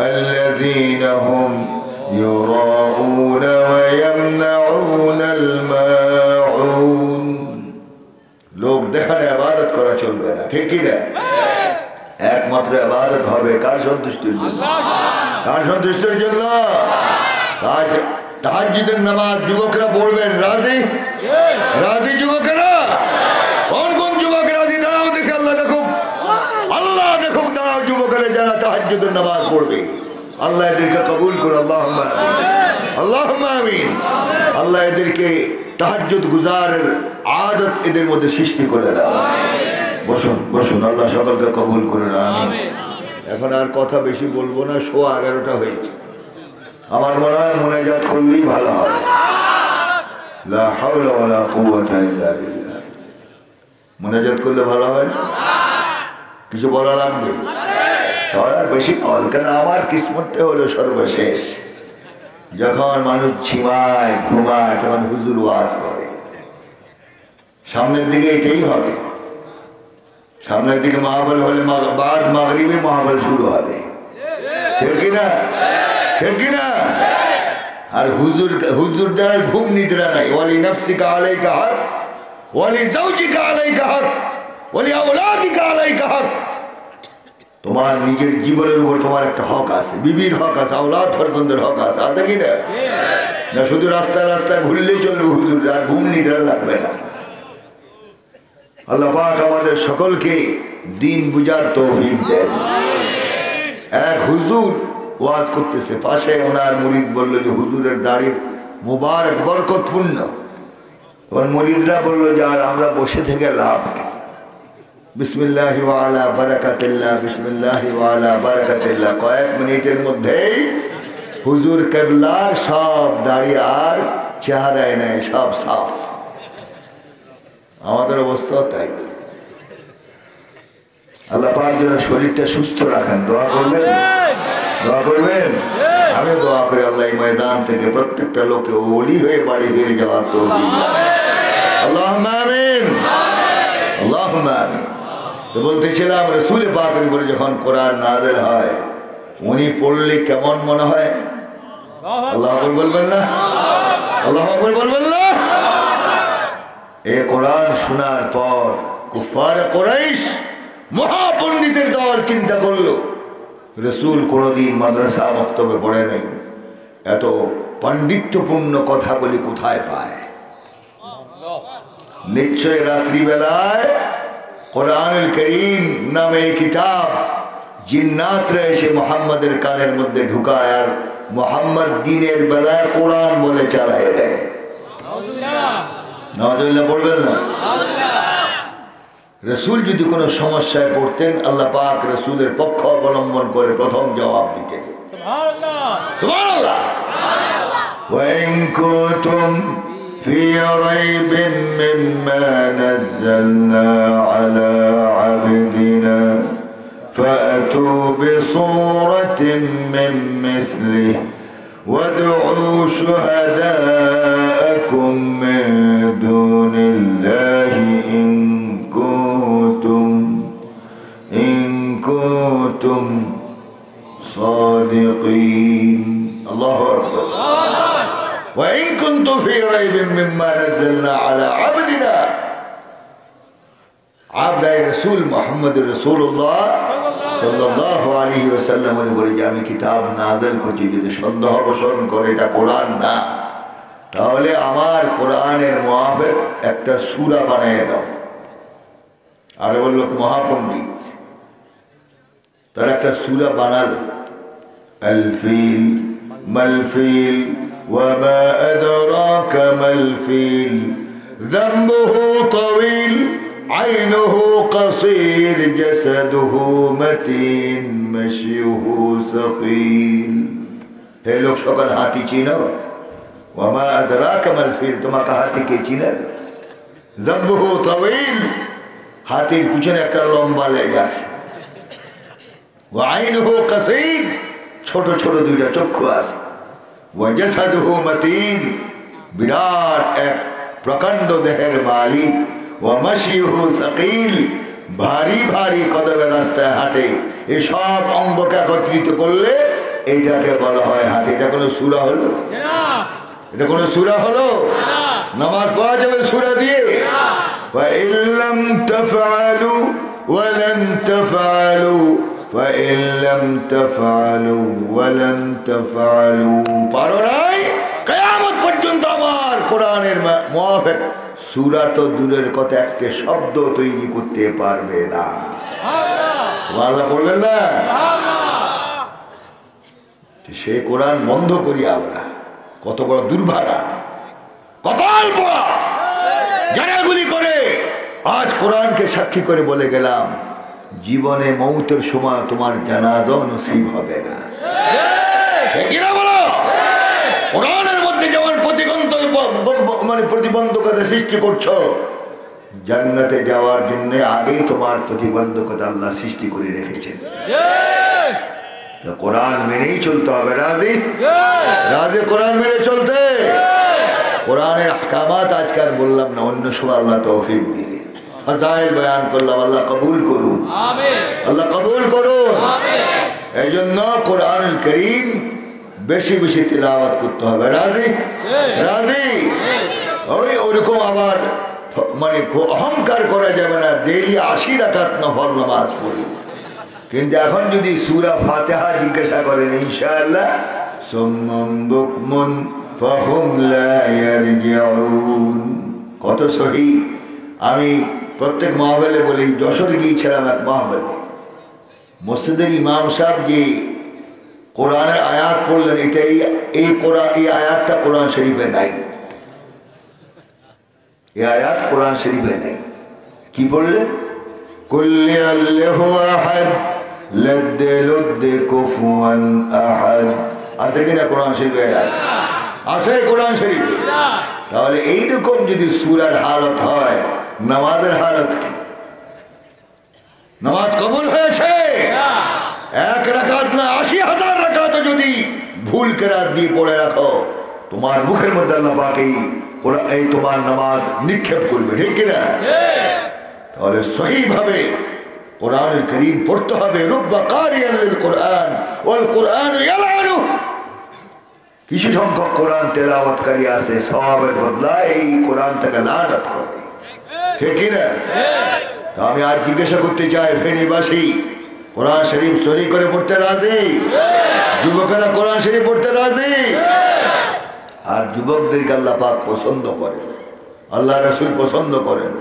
Speaker 1: আল্লাযীনা হুম يراءون ويمنعون الماعون লোক দেখালে ইবাদত করা চলবে না ঠিক কি না একমাত্র ইবাদত হবে কার সন্তুষ্টির জন্য কার সন্তুষ্টির জন্য আজ তাহাজ্জুদের নামাজ যুবকরা পড়বেন রাজি রাজি যুবকরা কোন কোন যুবক রাজি দাঁড়াও দেখে আল্লাহ দেখুক দাঁড়াও যুবকরা যারা তাহাজ্জুদের নামাজ পড়বে আল্লাহ এদেরকে কবুল করুন আল্লাহুম্মা আমিন আল্লাহুম্মা আমিন আল্লাহ এদেরকে তাহাজ্জুদ গুজারের আদত এদের মধ্যে সৃষ্টি করে দাও বসুন বসুন আল্লাহ সকলকে কবুল করুন আমিন এখন আর কথা বেশি বলবো না 11:30 হয়েছে আমার মনে হয় মোনাজাত করলেই ভালো হয় লা হাওলা ওয়ালা কুওয়াতা ইল্লা বিল্লাহ মোনাজাত করলে ভালো হয় না কিছু বলা লাগবে আর বেশি কল কেন আমার কিসমতটা হলো সর্বশেষ যখন মানুষ ঝিমায় ঘুমায় তখন হুজুর ওয়াজ করে সামনের দিকে এটাই হবে সামনের দিকে মাহফিল হলে বাদ মাগরিবে মাহফিল শুরু হবে ঠিক না ঠিক না আর হুজুর দ্বারা ঘুম নিদ্রা নাই ওয়ালি নাফসিকা আলাইকা হক ওয়ালি যাওজিকা আলাইকা হক ওয়ালি আওলাদিকা আলাইকা হক তোমার নিজের জীবনের উপর তোমার একটা হক আছে বিবির হক আছে আওলাদ ফরজন্দের হক আছে আছে কি না না শুধু রাস্তায় রাস্তায় ঘুরলেই চলবে হুজুর আর ঘুম নিদ্রা লাগবে না আল্লাহ পাক আমাদের সকলকে দিন বুঝার তৌফিক দেন এক হুজুর ওয়াজ করতেছে পাশে ওনার মুরিদ বলল যে হুজুরের দাড়ির মুবারক বরকতপূর্ণ তখন মুরিদরা বলল যে আর আমরা বসে থেকে লাভ কি বিসমিল্লাহি ওয়া আলা বারাকাতিল্লাহ বিসমিল্লাহি ওয়া আলা বারাকাতিল্লাহ কয়েক মিনিটের মধ্যেই হুজুর কিবলার সব দাড়ি আর চেহারায় নেই সব সাফ আমাদের অবস্থা তাই আল্লাহ পাক যেন শরীরটা সুস্থ রাখেন দোয়া করবেন আমি দোয়া করি আল্লাহ এই ময়দান থেকে প্রত্যেকটা লোকে ওলি হয়ে বাড়ি ফিরে যাওয়ার তৌফিক আল্লাহুম্মা আমিন আল্লাহুম্মা আমিন তো বলতেছিলাম রাসূল পাকের উপরে যখন কোরআন নাযিল হয় উনি পড়লে কেমন মনে হয় আল্লাহু আকবার বলবেন না আল্লাহু আকবার বলবেন না এই কোরআন শোনার পর কুফার কুরাইশ মহাপণ্ডিতের দল চিন্তা করলো রাসূল কোনদিন মাদ্রাসা মক্তবে পড়ে নাই এত পাণ্ডিত্যপূর্ণ কথাগুলি কোথায় পায় নিশ্চয় রাত্রিবেলায় কোরআনুল কারীম নামে কিতাব জিন্নাতরা এসে মুহাম্মাদের কানের মধ্যে ঢুকায় আর মুহাম্মদ দিনের বেলায় কোরআন বলে চালায় দেয় নাউযুবিল্লাহ পড়বেন না রাসূল যদি কোনো সমস্যায় পড়তেন আল্লাহ পাক রাসূলের পক্ষ অবলম্বন করে প্রথম জবাব দিতেন সুবহানাল্লাহ সুবহানাল্লাহ ওয়া ইন কুনতুম ফি রাইবিন মিম্মা নাযালনা আলা আবদিনা ফাতু বিসূরাতিন মিন মিসলিহি وادعوا شهداءكم من دون الله إن كنتم صادقين الله أكبر وإن كنتم في ريب مما نزلنا على عبدنا عبد رسول محمد رسول الله সাল্লাল্লাহু আলাইহি ওয়াসাল্লাম বলে যে আমি কিতাব নাযিল করছি যদি সন্দেহ পোষণ করে এটা কোরআন না তাহলে আমার কোরআনের মুআফিক একটা সূরা বানিয়ে দাও আর বলল মহাপণ্ডিত তার একটা সূরা বানালো আল ফিল মাল ফিল ওয়া মা আদরাকা মাল ফিল যামবুহু তাওয়িল عينه قصير جسده متين مشيه ثقيل হে লোক সকল হাতি চিনো ওয়ামা আদরাকা মাল ফিল তোমাকে হাতি কে চিনেন যামবুহু তাওয়িল হাতির পিছনে একটা লম্বা লেজ আছে ওয়া আইনুহু কাসীর ছোট ছোট দুইটা চক্ষু আছে ওয়া জাসাদুহু মাতিন বিরাট এক প্রকাণ্ড দেহের মালিক ওয়ামাশিহু সাকিল ভারী ভারী কদমে রাস্তায় হাঁটে এই সব অঙ্গকে একত্রিত করলে এইটাকে বলা হয় হাঁটে এটা কোনো সূরা হলো এটা কোনো সূরা হলো? নামাজ পড়া যাবে সূরা দিয়ে? فإن لم تفعلوا ولن تفعلوا فإن لم تفعلوا ولن تفعلوا পারো নাই কিয়ামত পর্যন্ত আমার কোরআনের মুআফিক সূরা তো দূরের কথা একটা শব্দ তৈরি করতে পারবে না। আল্লাহ বললেন না সে কোরআন বন্ধ করি আমরা, কত বড় দুর্ভাগা, কপাল পোড়া যারা এগুলি করে। আজ কোরআনকে সাক্ষী করে বলে গেলাম জীবনে মৌতের সময় তোমার জানাজা নসিব হবে না। কোরআনের মধ্যে যেমন প্রতিবন্ধকতা সৃষ্টি করছো, জান্নাতে যাওয়ার জন্য আগেই তোমার প্রতিবন্ধকতা আল্লাহ সৃষ্টি করে রেখেছেন। কোরআন মেনেই চলতে হবে। রাজি রাজি কোরআন মেনে চলতে। কোরআনের আহকামাত আজকাল বললাম না, অন্য সময় আল্লাহ তৌফিক দিলে ফাজাইল বয়ান করলাম। আল্লাহ কবুল করুন, আল্লাহ কবুল করুন। এই জন্য কোরআনুল কারীম বেশি বেশি তিলাওয়াত করতে হবে। রাজি রাজি ওইরকম আবার মানে অহংকার করা যাবে না। ডেইলি 80 রাকাত নফল নামাজ পড়ি, কিন্তু এখন যদি সূরা ফাতিহা জিজ্ঞাসা করেন ইনশাআল্লাহ সুম্মুন বুকমুন ফাহুম লা ইয়ারজিউন। কত সহি। আমি প্রত্যেক মাহফিলে বলি, যশোরে গিয়েছিলাম এক মাহফিলে, মসজিদের ইমাম সাহেব যে কোরআনের আয়াত পড়লেন, এটাই এই কোরআন, এই আয়াতটা কোরআন শরীফে নাই। এই আয়াত কোরআন শরীফে নাই। কি বললেন? কুল্লি আল্লাহু আহাদ লাদ্দে লুদ্দে কুফুয়ান আহাদ। আছে কিনা কোরআন শরীফে? আছে কোরআন শরীফে। তাহলে এইরকম যদি সূরার হালত হয়, নামাজের হালত কি? নামাজ কবুল হয়েছে? এক রাকাত না 80,000 রাকাত যদি ভুল কেরাত দিয়ে পড়ে রাখো, তোমার মুখের মধ্যে আল্লাহ পাক এই তোমার নামাজ নিক্ষেপ করবে। ঠিক কিনা? তাহলে সহিভাবে কোরআনুল কারীম পড়তে হবে। রুব্বা কারিয়ান লিল কোরআন ওয়াল কোরআন ইয়ালানু। কিছু সংখ্যক কোরআন তেলাওয়াতকারী আছে, সওয়াবের বদলায় এই কোরআন থেকে লানত করে। ঠিক কিনা? তো আমি আজ জিজ্ঞাসা করতে চাই, ফেনীবাসী কোরআন শরীফ সহি করে পড়তে রাজি? যুবকেরা কোরআন শরীফ পড়তে রাজি? আর যুবকদেরকে আল্লাহ পাক পছন্দ করেন, আল্লাহ রাসূল পছন্দ করেন।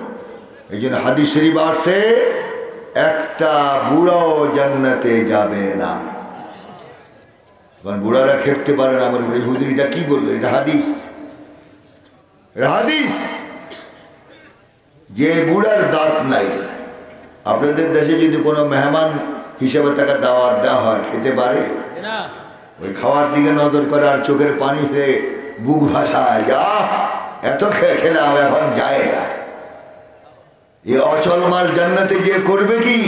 Speaker 1: এই জন্য হাদিস শরীফ আসছে একটা বুড়াও জান্নাতে যাবে না। কারণ বুড়ারা খেতে পারে না। আমার হুজুরিটা কি বললো? এটা হাদিস, এটা হাদিস। যে বুড়ার দাঁত নাই, আপনাদের দেশে যদি কোনো মেহমান হিসেবে তাকে দাওয়াত দেওয়া হয়, খেতে পারে? ওই খাওয়ার দিকে নজর করে আর চোখের পানি ফেলে বুক ভাসায়, যা এত খেলাম এখন যায় না। এ অচল মাল জান্নাতে গিয়ে করবে কি?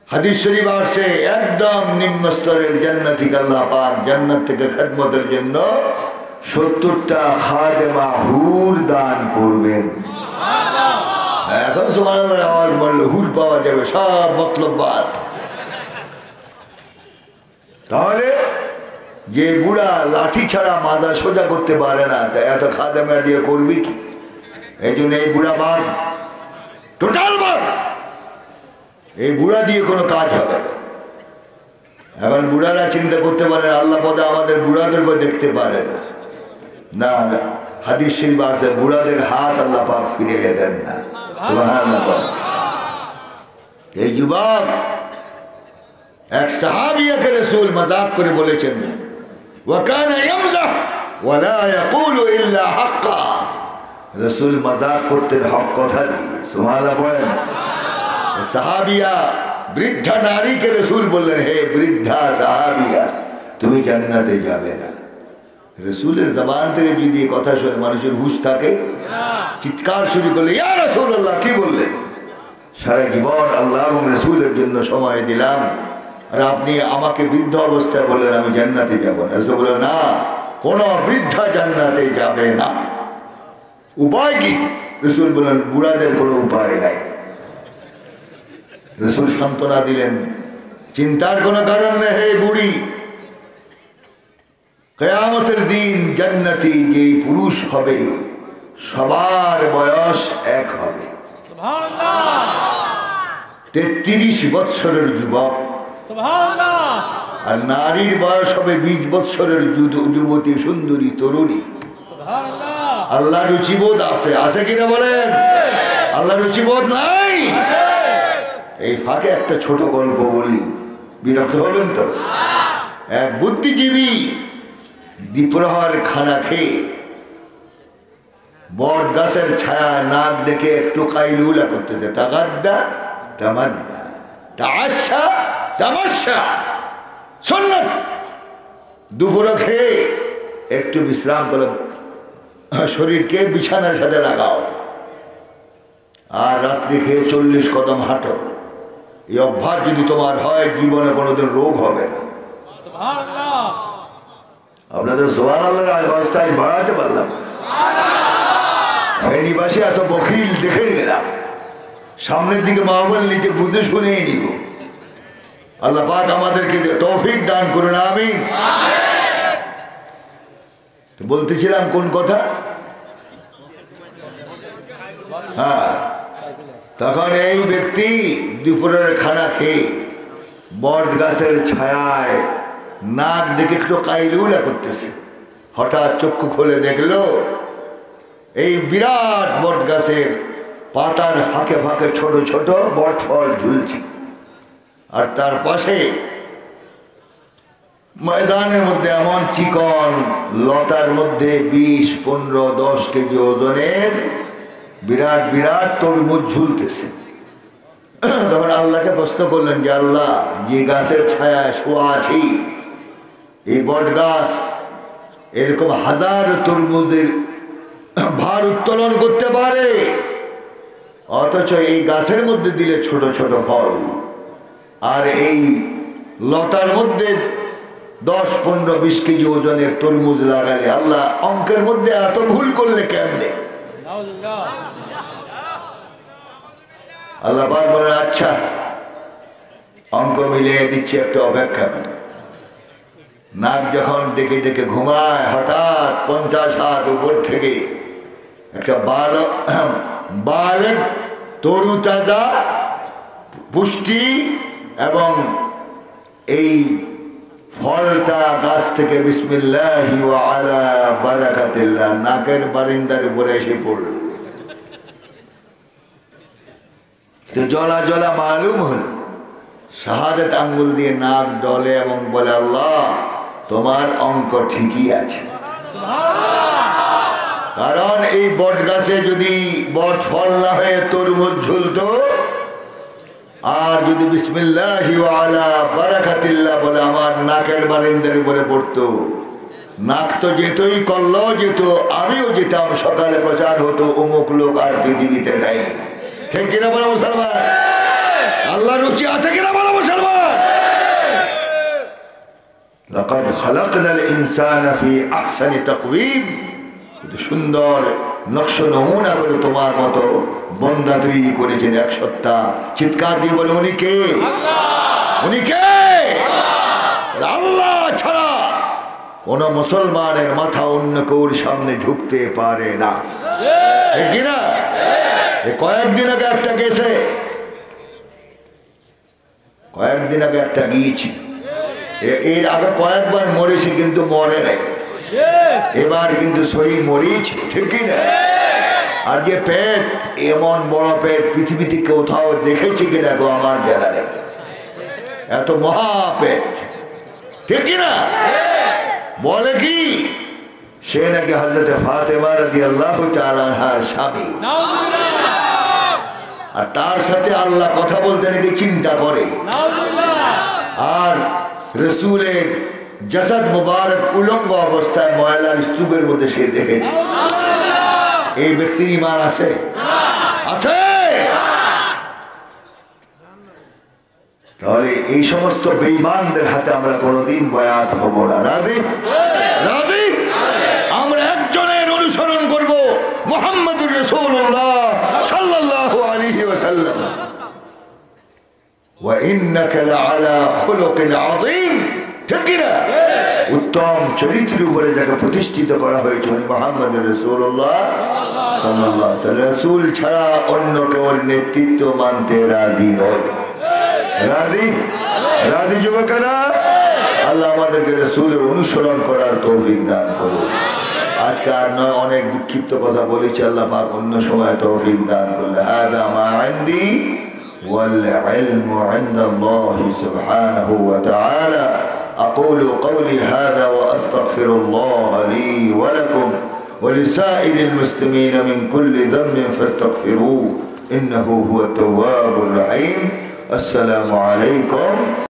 Speaker 1: হাদিস শরীফ আসছে একদম নিম্ন স্তরের জান্নাতিকে আল্লাহ পাক জান্নাত থেকে খেদমতের জন্য 70টা খাদেমা হুর দান করবেন। এখন সুবহানাল্লাহ আওয়াজ বললে হুর পাওয়া যাবে, সব মতলব বাস। তাহলে যে বুড়া লাঠি ছাড়া মাথা সোজা করতে পারে না, তা এত খাদেমা দিয়ে করবি কি? এই জন্য এই বুড়া বাদ, টোটাল বাদ। এই বুড়া দিয়ে কোনো কাজ হবে না। এখন বুড়ারা চিন্তা করতে পারে আল্লাহ পদে আমাদের বুড়াদেরকে দেখতে পারে না। হাদিস শরীফ আছে বুড়াদের হাত আল্লাহ পাক ফিরিয়ে দেন না। সুবহানাল্লাহ। এই যুবক এক সাহাবিয়াকে রাসূল মজাক করে বলেছেন, ওয়া কানা ইয়ামজাহ ওয়া লা ইয়াকুলু ইল্লা হাক্কা। রাসূল মজাক করতেন হক কথা দিয়ে। সুবহানাল্লাহ বলেন। সাহাবিয়া বৃদ্ধা নারীকে রাসূল বললেন, হে বৃদ্ধা সাহাবিয়া, তুমি জান্নাতে যাবে না। রাসূলের জবান থেকে যদি কথা শুনে মানুষের হুঁশ থাকে, চিৎকার শুরু করলে, ইয়া রাসূলুল্লাহ, কি বললেন? সারা জীবন আল্লাহ এবং রাসূলের জন্য সময় দিলাম, আর আপনি আমাকে বৃদ্ধ অবস্থায় বললেন আমি জান্নাতে যাব না। রাসূল বললেন, না, কোন বৃদ্ধা জান্নাতে যাবে না। উপায় কি? রাসূল বললেন, বুড়াদের কোনো উপায় নাই। রাসূল সান্ত্বনা দিলেন, চিন্তার কোনো কারণ নেই হে বুড়ি, কিয়ামতের দিন জান্নাতি যে পুরুষ হবে সবার বয়স এক হবে। সুবহানাল্লাহ। 33 বছরের যুবক, সুবহানাল্লাহ, আর নারীর বয়স হবে 20 বছরের যুবতী সুন্দরী তরুণী। সুবহানাল্লাহ। আল্লাহ রুচিবোধ আছে, আছে কিনা বলেন? আল্লাহ রুচিবোধ নাই? এই ফাঁকে একটা ছোট গল্প বলি, বিরক্ত হবেন তো? এক বুদ্ধিজীবী দ্বিপ্রহর খানা খেয়ে বট গাছের ছায়া নাক ডেকে একটু কাইলুলা করতেছে। তাগাদ্দা তামাদ্দা তাআশা তামাশা, সুন্নাত। দুপুর খেয়ে একটু বিশ্রাম করো, শরীরকে বিছানার সাথে লাগাও, আর রাত্রি খেয়ে 40 কদম হাঁটো। এই অভ্যাস যদি তোমার হয় জীবনে কোনোদিন রোগ হবে না। আপনাদের সুবহানাল্লাহর আওয়াজটা বাড়াতে পারলাম এই নিবাসে এত বখিল দেখে গেলাম। সামনের দিকে মাহবুল নিতে বুঝে শুনে নিব। আল্লাহ পাক আমাদেরকে তৌফিক দান করুন, আমিন। বলতেছিলাম কোন কথা? হ্যাঁ, তখন এই ব্যক্তি দুপুরের খানা খেয়ে বট গাছের ছায়ায় নাক ডেকে একটু কাইলুলা করতেছে। হঠাৎ চক্ষু খুলে দেখলো এই বিরাট বট গাছের পাতার ফাঁকে ফাঁকে ছোট ছোট বট ফল ঝুলছে, আর তার পাশে ময়দানের মধ্যে এমন চিকন লতার মধ্যে 20, 15, 10 কেজি ওজনের বিরাট বিরাট তরমুজ ঝুলতেছে। তখন আল্লাহকে প্রশ্ন করলেন যে আল্লাহ, যে গাছের ছায়ায় শোয়া আছি, এই বট গাছ এরকম হাজার তরমুজের ভার উত্তোলন করতে পারে, অথচ এই গাছের মধ্যে দিলে ছোট ছোট ফল, আর এই লতার মধ্যে 10, 15, 20 কেজি ওজনের তরমুজ লাগালে আল্লাহ অঙ্কের মধ্যে এত ভুল করলে কেমনে? আল্লাহ পাক বলেন, আচ্ছা অঙ্ক মিলিয়ে দিচ্ছি, একটু অপেক্ষা করে। নাক যখন ডেকে ডেকে ঘুমায়, হঠাৎ 50 হাত উপর থেকে একটা বালক তরু তাজা পুষ্টি এবং এই ফলটা গাছ থেকে বিসমিল্লাহি ওয়া আলা বারাকাতিল্লাহ নাকের বারিন্দার উপরে এসে পড়ল। তো জলা জলা মালুম হলো, শাহাদাত আঙ্গুল দিয়ে নাক ডলে এবং বলে, আল্লাহ তোমার অঙ্ক ঠিকই আছে। কারণ এই বট গাছে যদি বট ফল না হয়ে তরমুজ ঝুলতো, আর যদি বিসমিল্লাহি ওয়া আলা বারাকাতিল্লাহ বলে আমার নাকের বারিন্দার উপরে পড়তো, নাক তো যেতই করলো যেত, আমিও যেতাম, সকালে প্রচার হতো অমুক লোক আর পৃথিবীতে নাই। ঠিক কিনা বলো মুসলমান? আল্লাহ রুচি আছে কিনা বলো মুসলমান? লাকাদ খালাকনাল ইনসানা ফি আহসানি তাকওয়িম, সুন্দর নকশা নমুনা করে তোমার মতো বন্দা তৈরি করেছেন এক সত্তা। চিৎকার দিয়ে বলে, উনি কে? উনি কে? আল্লাহ ছাড়া কোন মুসলমানের মাথা অন্য কেউর সামনে ঝুঁকতে পারে না। ঠিক কিনা? কয়েকদিন আগে একটা গেছে, কয়েকদিন আগে একটা গিয়েছি, এর আগে কয়েকবার মরেছে কিন্তু মরে নাই, এবার কিন্তু সহি মরিয়েছে। ঠিক কিনা? আর যে পেট, এমন বড় পেট পৃথিবীতে কোথাও দেখেছি কিনা গো আমার জানা নেই, এত মহা পেট। ঠিক কিনা? বলে কি সে নাকি হযরত ফাতেমা রাদিয়াল্লাহু তাআলা আনহার স্বামী, আর তার সাথে আল্লাহ কথা বলতে নাকি চিন্তা করে। আর রাসূলের জাসাদ মুবারক উলঙ্গ অবস্থায় ময়লার স্তূপের মধ্যে সে দেখেছে। এই ব্যক্তির ঈমান আছে? আছে? তাহলে এই সমস্ত বেঈমানদের হাতে আমরা কোনোদিন বয়াত হব না। রাজি? রাজি? আমরা একজনের অনুসরণ করব, মুহাম্মদুর রাসূলুল্লাহ সাল্লাল্লাহু আলাইহি ওয়াসাল্লাম। ওয়া ইন্নাকা লাআলা খুলুকিন আযীম। ঠিক কিনা? উত্তম চরিত্রের উপরে যাকে প্রতিষ্ঠিত করা হয়েছে উনি মুহাম্মদ রাসূলুল্লাহ সাল্লাল্লাহু আলাইহি ওয়াসাল্লাম। রাসূল ছাড়া অন্য কেউ নেতৃত্ব মানতে রাজি নয়। রাজি রাজি যুবকেরা, আল্লাহ আমাদেরকে রাসূলের অনুসরণ করার তৌফিক দান করুন। আজকে আর নয়, অনেক বিক্ষিপ্ত কথা বলেছি, আল্লাহ পাক অন্য সময় তৌফিক দান করলে। হাদা মা ইনদি ওয়াল ইলমু ইনদাল্লাহি সুবহানাহু ওয়া তাআলা। أقول قولي هذا وأستغفر الله لي ولكم ولسائر المسلمين من كل ذنب فاستغفروه إنه هو التواب الرحيم. السلام عليكم.